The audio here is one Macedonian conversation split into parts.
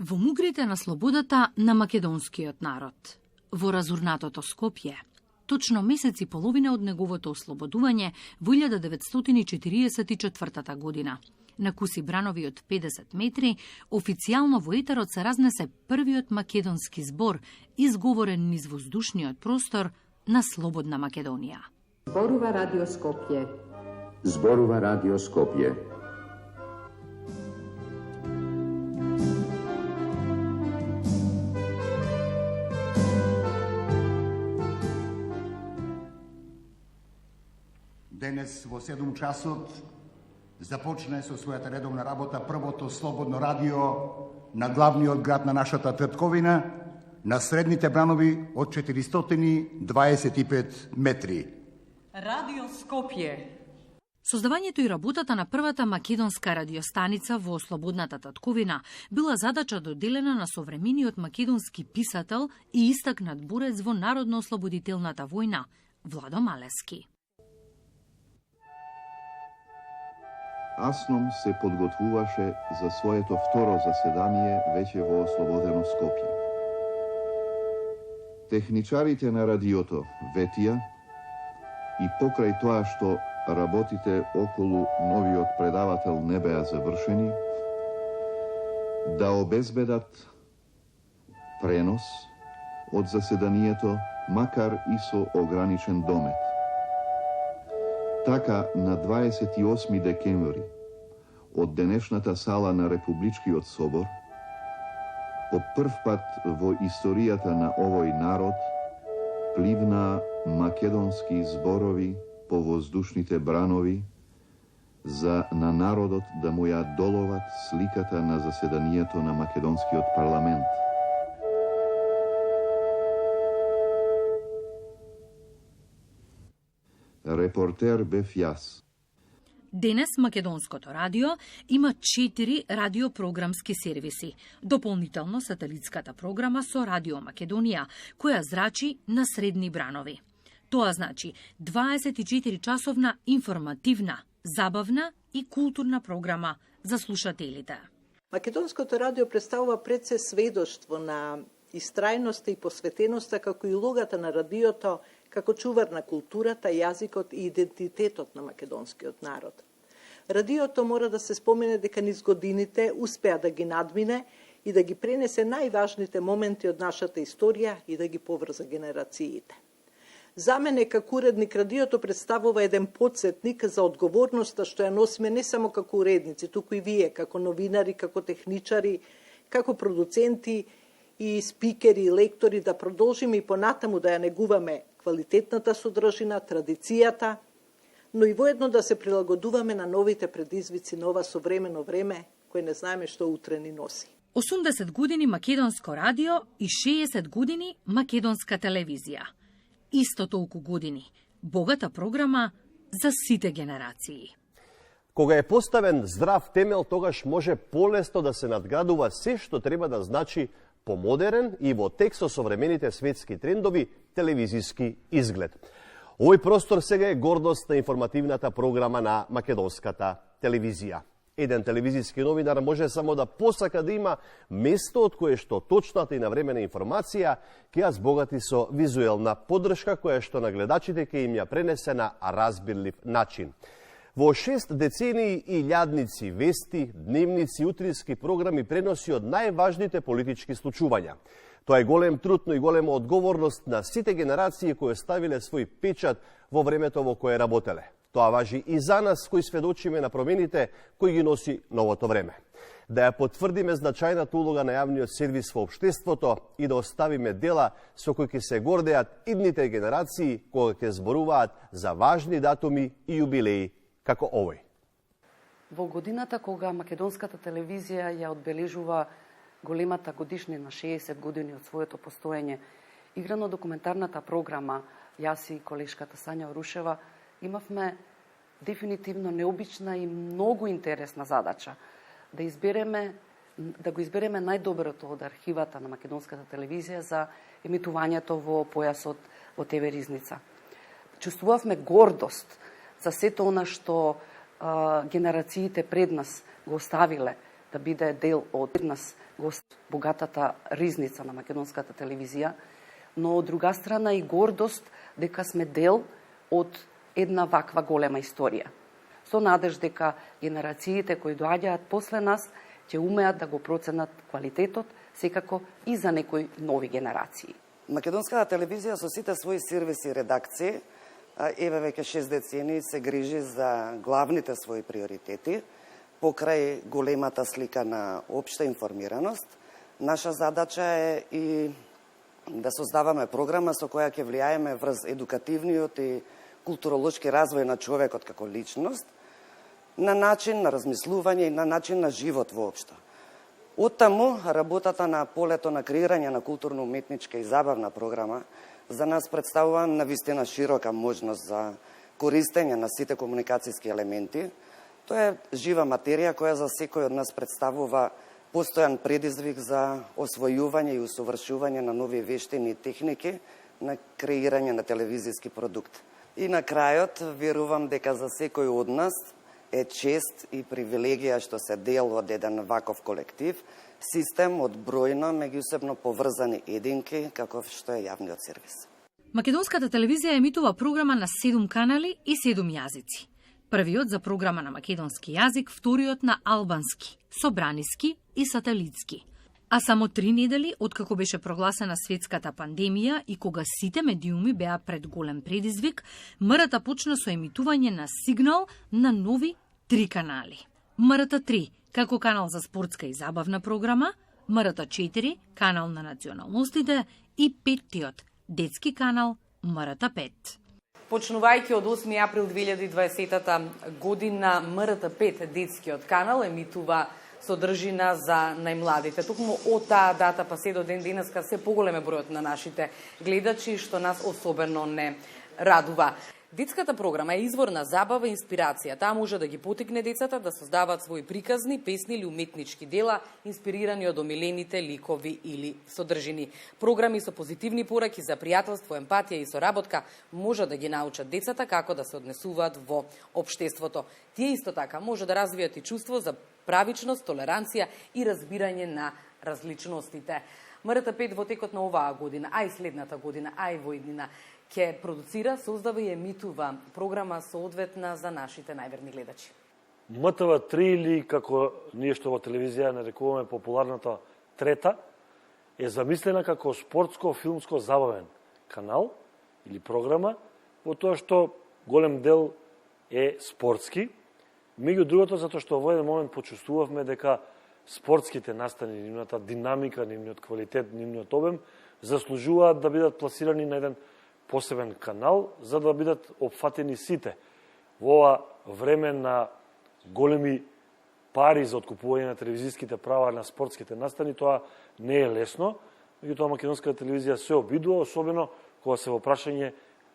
Во мугрите на слободата на македонскиот народ, во разурнатото Скопје, точно месец и половина од неговото ослободување во 1944 година, на куси бранови од 50 метри, официјално во етерот се разнесе првиот македонски збор, изговорен низ воздушниот простор на слободна Македонија. Зборува Радио Скопје. Зборува Радио Скопје. Денес во 7 часот започне со својата редовна работа првото слободно радио на главниот град на нашата татковина, на средните бранови од 425 метри. Радио Скопје. Создавањето и работата на првата македонска радиостаница во слободната татковина била задача доделена на современиот македонски писател и истакнат борец во народно-ослободителната војна Владо Малески. Асном се подготвуваше за своето второ заседание веќе во ослободено Скопје. Техничарите на радиото ветија и покрај тоа што работите околу новиот предавател не беа завршени, да обезбедат пренос од заседанието, макар и со ограничен домет. Така, на 28 декември, од денешната сала на Републичкиот собор, по прв пат во историјата на овој народ, пливна македонски зборови по воздушните бранови за на народот да му ја доловат сликата на заседанието на македонскиот парламент. Репортер бев јас. Денес Македонското радио има 4 радиопрограмски сервиси. Дополнително сателитската програма со Радио Македонија, која зрачи на средни бранови. Тоа значи 24 часовна информативна, забавна и културна програма за слушателите. Македонското радио представува пред се сведоштво на истрајноста и посветеноста, како и улогата на радиото како чувар на културата, јазикот и идентитетот на македонскиот народ. Радиото мора да се спомене дека низ годините успеа да ги надмине и да ги пренесе најважните моменти од нашата историја и да ги поврза генерациите. За мене, како уредник, радиото представува еден подсетник за одговорноста што ја носиме не само како уредници, туку и вие, како новинари, како техничари, како продуценти и спикери и лектори, да продолжиме и понатаму да ја негуваме квалитетната содржина, традицијата, но и воедно да се прилагодуваме на новите предизвици на ова современо време, кој не знаеме што утре ни носи. 80 години македонско радио и 60 години македонска телевизија. Исто толку години. Богата програма за сите генерации. Кога е поставен здрав темел, тогаш може полесно да се надградува се што треба да значи помодерен и во текст со современите светски трендови телевизиски изглед. Овој простор сега е гордост на информативната програма на македонската телевизија. Еден телевизиски новинар може само да посака да има место од кое што точната и навремена информација ќе ја збогати со визуелна поддршка која што на гледачите ќе им ја пренесе на разбирлив начин. Во 6 децении и илјадници вести, дневници, утрински програми преноси од најважните политички случувања. Тоа е голем труд, но и голема одговорност на сите генерации кои ставиле свој печат во времето во кое работеле. Тоа важи и за нас кои сведочиме на промените кои ги носи новото време. Да ја потврдиме значајната улога на јавниот сервис во општеството и да оставиме дела со кои ќе се гордеат идните генерации кога ќе зборуваат за важни датуми и јубилеи како овој. Во годината кога македонската телевизија ја одбележува големата годишнина 60 години од своето постоење, играно-документарната програма јас и колешката Сања Орушева имавме дефинитивно необична и многу интересна задача да го избереме најдоброто од архивата на македонската телевизија за емитувањето во појасот во ТВ Ризница. Чувствувавме гордост за сето она што генерациите пред нас го оставиле да биде дел од нас гост богатата ризница на македонската телевизија, но од друга страна и гордост дека сме дел од една ваква голема историја. Со надеж дека генерациите кои доаѓаат после нас ќе умеат да го проценат квалитетот, секако и за некои нови генерации. Македонската телевизија со сите своји сервиси и редакции, еве веќе 6 децении се грижи за главните своји приоритети, покрај големата слика на општа информираност. Наша задача е и да создаваме програма со која ќе влијаеме врз едукативниот и културолошки развој на човекот како личност, на начин на размислување и на начин на живот воопшто. Оттаму, работата на полето на креирање на културно-уметничка и забавна програма за нас представува навистина широка можност за користење на сите комуникацијски елементи. Тоа е жива материја која за секој од нас представува постојан предизвик за освојување и усовршување на нови вештини и техники на креирање на телевизиски продукт. И на крајот, верувам дека за секој од нас е чест и привилегија што се дел од еден ваков колектив, систем од бројно меѓусебно поврзани единки, каков што е јавниот сервис. Македонската телевизија емитува програма на 7 канали и 7 јазици. Првиот за програма на македонски јазик, вториот на албански, собраниски и сателитски. А само 3 недели откако беше прогласена светската пандемија и кога сите медиуми беа пред голем предизвик, МРТ почна со емитување на сигнал на нови 3 канали. МРТ 3 како канал за спортска и забавна програма, МРТ 4 канал на националностите и 5-тиот детски канал МРТ 5. Почнувајќи од 8 април 2020 година, МРТ 5 детскиот канал емитува содржина за најмладите. Токму од таа дата па се до ден денеска се поголем е бројот на нашите гледачи, што нас особено не радува. Детската програма е извор на забава и инспирација. Таа може да ги потикне децата да создаваат своји приказни, песни или уметнички дела, инспирирани од омилените ликови или содржини. Програми со позитивни пораки за пријателство, емпатија и соработка може да ги научат децата како да се однесуваат во општеството. Тие исто така може да развијат и чувство за правичност, толеранција и разбирање на различностите. МРТ 5 во текот на оваа година, а и следната година, а и во иднина, ќе продуцира, создава и емитува програма соодветна за нашите најверни гледачи. МТВ 3 или како ние што во телевизија нарекуваме популарната трета, е замислена како спортско-филмско забавен канал или програма, во тоа што голем дел е спортски. Меѓу другото, затоа што во еден момент почувствувавме дека спортските настани, нивната динамика, нивниот квалитет, нивниот обем, заслужуваат да бидат пласирани на еден посебен канал, за да бидат опфатени сите. Во ова време на големи пари за откупување на телевизиските права на спортските настани, тоа не е лесно, меѓутоа македонската телевизија се обидува, особено кога се во прашање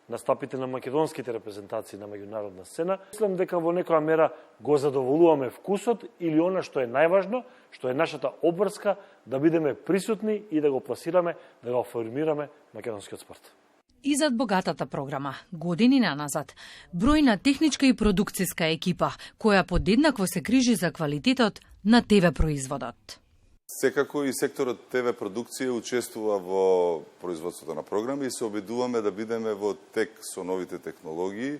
настапите на македонските репрезентации на меѓународна сцена. Мислам дека во некоја мера го задоволуваме вкусот или она што е најважно, што е нашата обврска, да бидеме присутни и да го пласираме, да го формираме македонскиот спорт. И зад богатата програма, години наназад, бројна техничка и продукцијска екипа, која подеднакво се грижи за квалитетот на ТВ производот. Секако и секторот ТВ продукција учествува во производството на програми и се обидуваме да бидеме во тек со новите технологии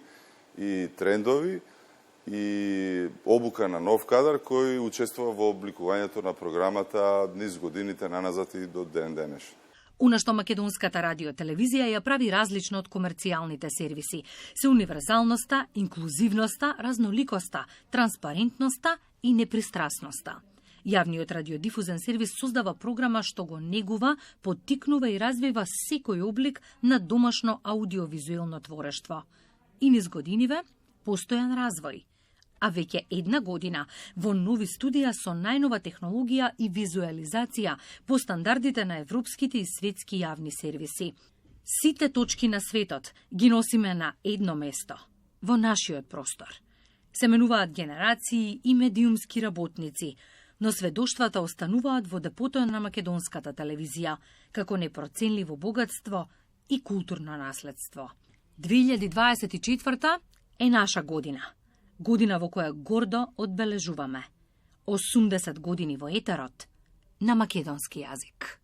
и трендови и обука на нов кадар кој учествува во обликувањето на програмата низ годините наназад и до ден денешен. Она што македонската радиотелевизија ја прави различно од комерцијалните сервиси се универзалноста, инклузивноста, разноликоста, транспарентноста и непристрасноста. Јавниот радиодифузен сервис создава програма што го негува, поттикнува и развива секој облик на домашно аудиовизуелно творештво. И низ годиниве постојан развој. А веќе една година во нови студија со најнова технологија и визуализација по стандардите на европските и светски јавни сервиси. Сите точки на светот ги носиме на едно место, во нашиот простор. Се менуваат генерации и медиумски работници, но сведоштвата остануваат во депото на македонската телевизија, како непроценливо богатство и културно наследство. 2024 е наша година. Година во која гордо одбележуваме 80 години во етерот на македонски јазик.